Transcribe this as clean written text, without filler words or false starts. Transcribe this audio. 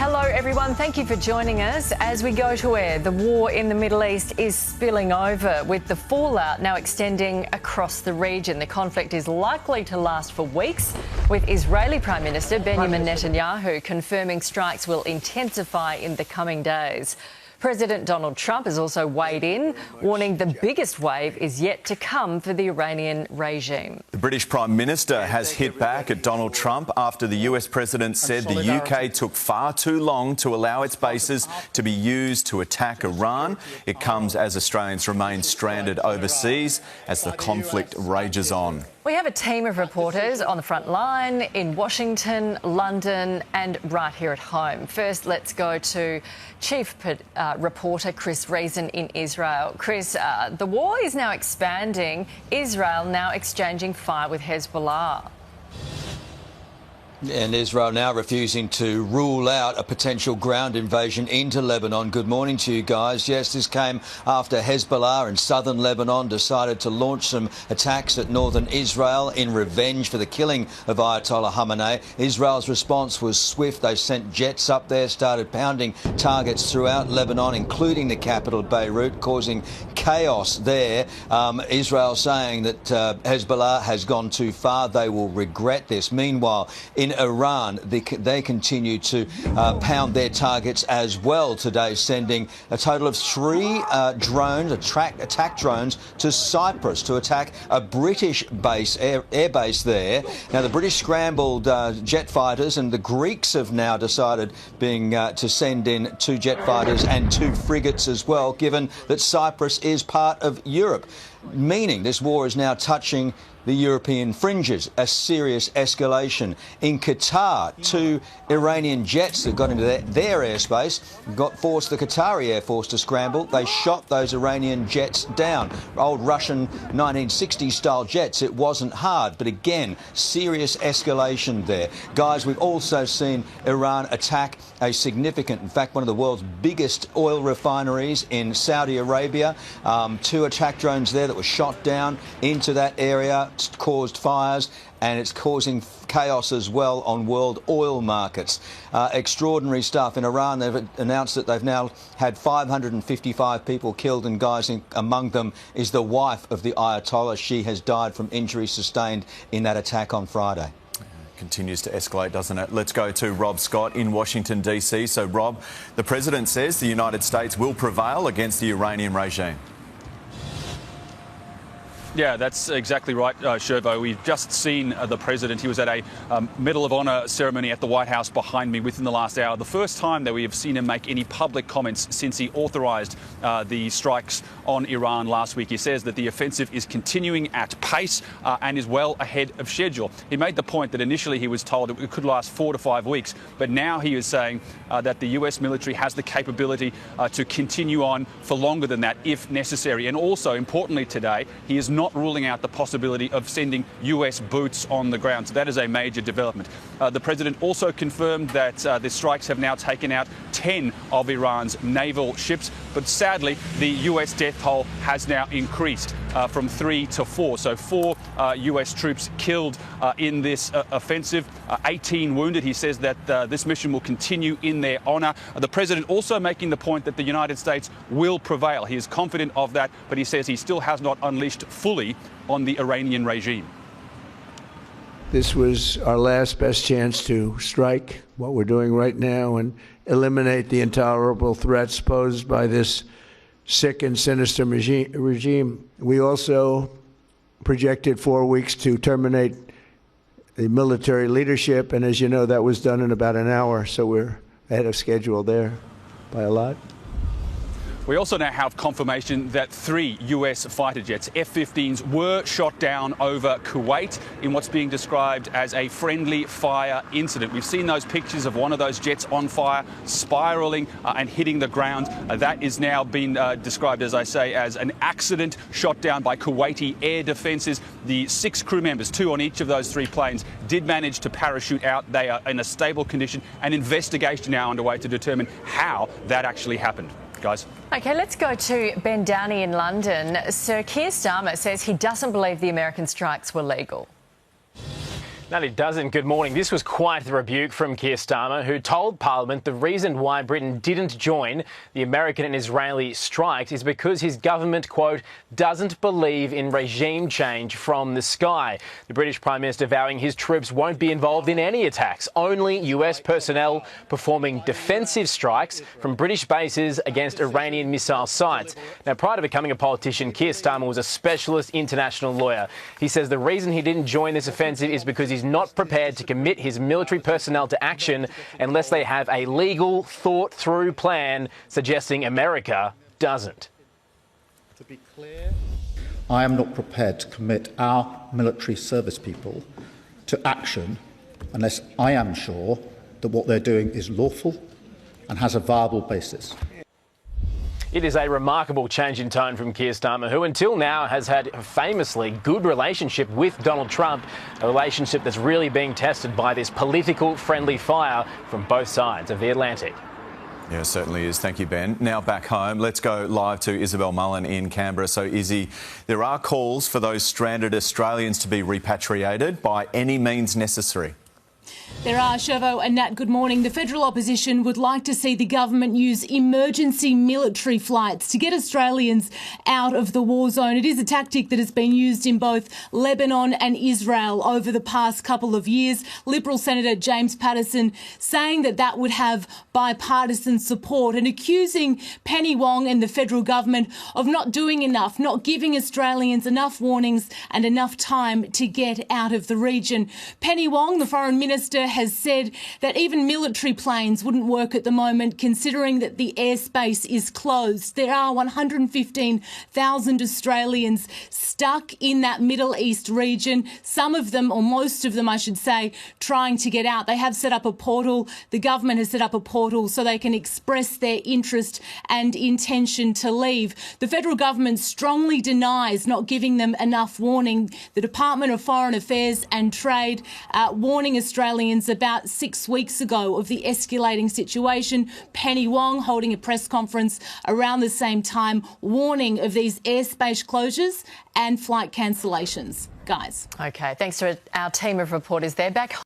Hello everyone, thank you for joining us. As we go to air, the war in the Middle East is spilling over, with the fallout now extending across the region. The conflict is likely to last for weeks, with Israeli Prime Minister Benjamin Netanyahu confirming strikes will intensify in the coming days. President Donald Trump has also weighed in, warning the biggest wave is yet to come for the Iranian regime. The British Prime Minister has hit back at Donald Trump after the US President said the UK took far too long to allow its bases to be used to attack Iran. It comes as Australians remain stranded overseas as the conflict rages on. We have a team of reporters on the front line in Washington, London and right here at home. First, let's go to Chief Reporter Chris Reason in Israel. Chris, the war is now expanding. Israel now exchanging fire with Hezbollah. And Israel now refusing to rule out a potential ground invasion into Lebanon. Good morning to you guys. Yes, this came after Hezbollah in southern Lebanon decided to launch some attacks at northern Israel in revenge for the killing of Ayatollah Khamenei. Israel's response was swift. They sent jets up there, started pounding targets throughout Lebanon, including the capital Beirut, causing chaos there. Israel saying that Hezbollah has gone too far. They will regret this. Meanwhile, in Iran, they continue to pound their targets as well today, sending a total of 3 drones, attack drones, to Cyprus to attack a British base, air base there. Now, the British scrambled jet fighters, and the Greeks have now decided to send in 2 jet fighters and 2 frigates as well, given that Cyprus is part of Europe, meaning this war is now touching the European fringes, a serious escalation. In Qatar, 2 Iranian jets that got into their airspace forced the Qatari Air Force to scramble. They shot those Iranian jets down. Old Russian 1960s-style jets. It wasn't hard, but again, serious escalation there. Guys, we've also seen Iran attack a significant, in fact, one of the world's biggest oil refineries in Saudi Arabia. 2 attack drones there that were shot down into that area. It's caused fires, and it's causing chaos as well on world oil markets. Extraordinary stuff. In Iran, they've announced that they've now had 555 people killed, and guys, among them is the wife of the Ayatollah. She has died from injuries sustained in that attack on Friday. Continues to escalate, doesn't it? Let's go to Rob Scott in Washington, D.C. So, Rob, the President says the United States will prevail against the Iranian regime. Yeah, that's exactly right, Shervo. We've just seen the President. He was at a Medal of Honor ceremony at the White House behind me within the last hour. The first time that we have seen him make any public comments since he authorised the strikes on Iran last week. He says that the offensive is continuing at pace and is well ahead of schedule. He made the point that initially he was told it could last 4 to 5 weeks, but now he is saying that the US military has the capability to continue on for longer than that if necessary. And also, importantly today, he is not ruling out the possibility of sending US boots on the ground. So that is a major development. The President also confirmed that the strikes have now taken out 10 of Iran's naval ships, but sadly the US death toll has now increased from 3 to 4. So 4 US troops killed in this offensive, 18 wounded. He says that this mission will continue in their honour. The President also making the point that the United States will prevail. He is confident of that, but he says he still has not unleashed fully on the Iranian regime. This was our last best chance to strike what we're doing right now and eliminate the intolerable threats posed by this sick and sinister regime. We also projected 4 weeks to terminate the military leadership, and as you know, that was done in about an hour, so we're ahead of schedule there by a lot. We also now have confirmation that 3 US fighter jets, F-15s, were shot down over Kuwait in what's being described as a friendly fire incident. We've seen those pictures of one of those jets on fire, spiralling and hitting the ground. That is now been described, as I say, as an accident shot down by Kuwaiti air defences. The 6 crew members, 2 on each of those 3 planes, did manage to parachute out. They are in a stable condition. An investigation now underway to determine how that actually happened. Guys. OK, let's go to Ben Downey in London. Sir Keir Starmer says he doesn't believe the American strikes were legal. No, it doesn't. Good morning. This was quite the rebuke from Keir Starmer, who told Parliament the reason why Britain didn't join the American and Israeli strikes is because his government, quote, doesn't believe in regime change from the sky. The British Prime Minister vowing his troops won't be involved in any attacks, only US personnel performing defensive strikes from British bases against Iranian missile sites. Now, prior to becoming a politician, Keir Starmer was a specialist international lawyer. He says the reason he didn't join this offensive is because he's not prepared to commit his military personnel to action unless they have a legal, thought-through plan, suggesting America doesn't. To be clear, I am not prepared to commit our military service people to action unless I am sure that what they're doing is lawful and has a viable basis. It is a remarkable change in tone from Keir Starmer, who until now has had a famously good relationship with Donald Trump, a relationship that's really being tested by this political friendly fire from both sides of the Atlantic. Yeah, it certainly is. Thank you, Ben. Now back home, let's go live to Isabel Mullen in Canberra. So, Izzy, there are calls for those stranded Australians to be repatriated by any means necessary. There are, Shervo and Nat, good morning. The federal opposition would like to see the government use emergency military flights to get Australians out of the war zone. It is a tactic that has been used in both Lebanon and Israel over the past couple of years. Liberal Senator James Paterson saying that that would have bipartisan support and accusing Penny Wong and the federal government of not doing enough, not giving Australians enough warnings and enough time to get out of the region. Penny Wong, the Foreign Minister, has said that even military planes wouldn't work at the moment, considering that the airspace is closed. There are 115,000 Australians stuck in that Middle East region, some of them, or most of them, I should say, trying to get out. They have set up a portal. The government has set up a portal so they can express their interest and intention to leave. The federal government strongly denies not giving them enough warning. The Department of Foreign Affairs and Trade warning Australians about 6 weeks ago of the escalating situation. Penny Wong holding a press conference around the same time, warning of these airspace closures and flight cancellations. Guys. OK, thanks to our team of reporters there. Back